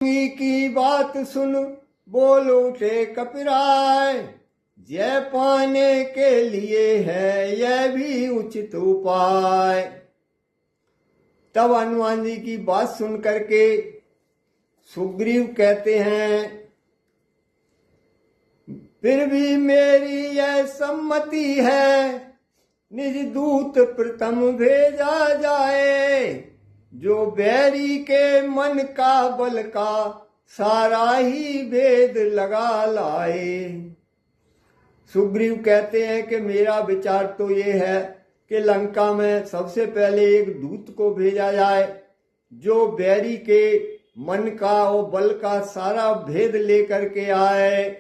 की बात सुन बोल उठे कपिराय, जय पाने के लिए है यह भी उचित उपाय। तब हनुमान जी की बात सुन करके सुग्रीव कहते हैं, फिर भी मेरी यह सम्मति है, निज दूत प्रथम भेजा जाए, जो बैरी के मन का बल का सारा ही भेद लगा लाए। सुग्रीव कहते हैं कि मेरा विचार तो ये है कि लंका में सबसे पहले एक दूत को भेजा जाए, जो बैरी के मन का और बल का सारा भेद लेकर के आए।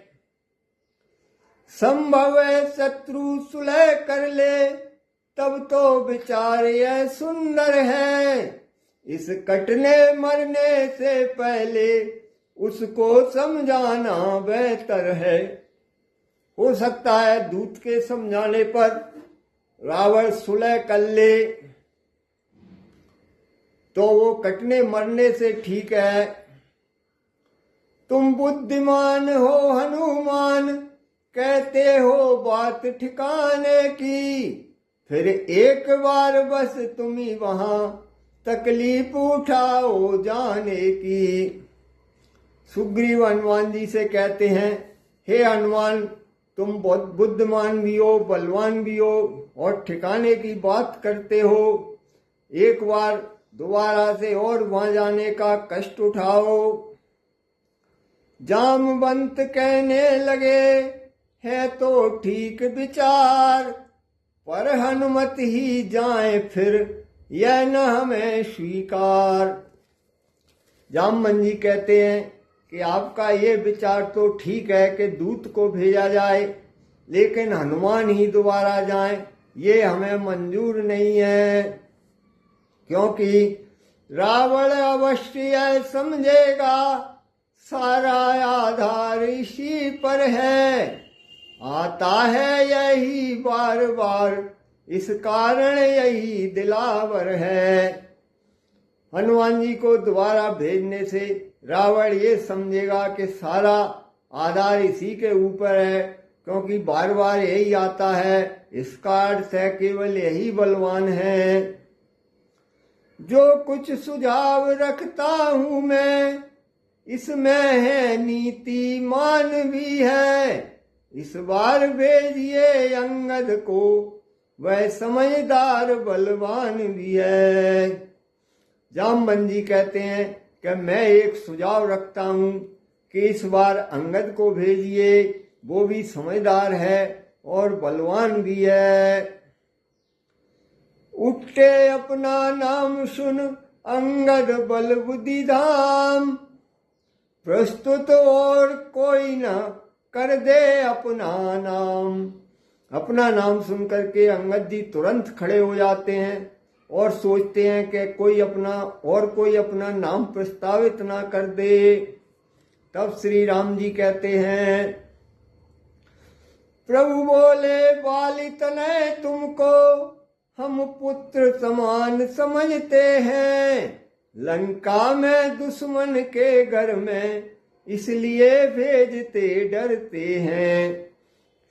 संभव है शत्रु सुलह कर ले, तब तो विचार यह सुंदर है, इस कटने मरने से पहले उसको समझाना बेहतर है। हो सकता है दूत के समझाने पर रावण सुलह कर ले तो वो कटने मरने से ठीक है। तुम बुद्धिमान हो हनुमान, कहते हो बात ठिकाने की, फिर एक बार बस तुम ही वहां तकलीफ उठाओ जाने की। सुग्रीव हनुमान जी से कहते हैं, हे हनुमान, तुम बहुत बुद्धिमान भी हो, बलवान भी हो और ठिकाने की बात करते हो। एक बार दोबारा से और वहां जाने का कष्ट उठाओ। जामवंत कहने लगे, है तो ठीक विचार, पर हनुमत ही जाए फिर यह न हमें स्वीकार। जामवंत जी कहते हैं कि आपका ये विचार तो ठीक है कि दूत को भेजा जाए, लेकिन हनुमान ही दोबारा जाए ये हमें मंजूर नहीं है, क्योंकि रावण अवश्य समझेगा सारा आधार इसी पर है, आता है यही बार बार, इस कारण यही दिलावर है। हनुमान जी को दोबारा भेजने से रावण ये समझेगा कि सारा आधार इसी के ऊपर है, क्योंकि बार बार यही आता है, इसका अर्थ है केवल यही बलवान है। जो कुछ सुझाव रखता हूं मैं, इसमें है नीति मान भी है, इस बार भेजिए अंगद को, वह समझदार बलवान भी है। जामवंत जी कहते हैं कि मैं एक सुझाव रखता हूं कि इस बार अंगद को भेजिए, वो भी समझदार है और बलवान भी है। उठे अपना नाम सुन अंगद बल बुद्धि धाम, प्रस्तुत और कोई न कर दे अपना नाम। अपना नाम सुन करके अंगद जी तुरंत खड़े हो जाते हैं और सोचते हैं कि कोई अपना नाम प्रस्तावित ना कर दे। तब श्री राम जी कहते हैं, प्रभु बोले बाली तनय तुमको हम पुत्र समान समझते हैं, लंका में दुश्मन के घर में इसलिए भेजते डरते हैं।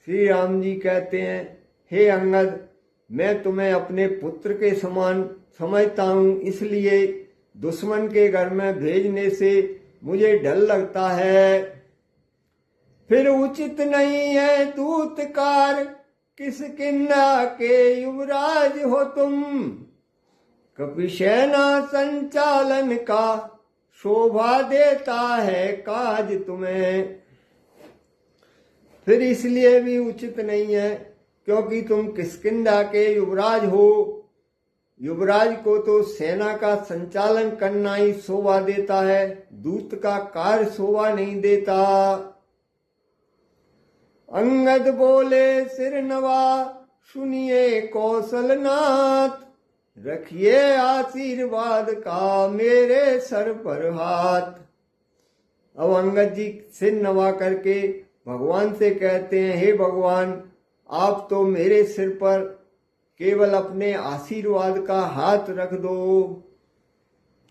श्री राम जी कहते हैं, हे अंगद, मैं तुम्हें अपने पुत्र के समान समझता हूं, इसलिए दुश्मन के घर में भेजने से मुझे डर लगता है। फिर उचित नहीं है दूतकार, किष्किंधा के युवराज हो तुम, कपिसेना संचालन का शोभा देता है काज तुम्हें। फिर इसलिए भी उचित नहीं है क्योंकि तुम किष्किंधा के युवराज हो। युवराज को तो सेना का संचालन करना ही शोभा देता है, दूत का कार्य शोभा नहीं देता। अंगद बोले सिर नवा, सुनिए कौशलनाथ, रखिए आशीर्वाद का मेरे सर पर हाथ। अब अंगद जी सिर नवा करके भगवान से कहते हैं, हे भगवान, आप तो मेरे सिर पर केवल अपने आशीर्वाद का हाथ रख दो।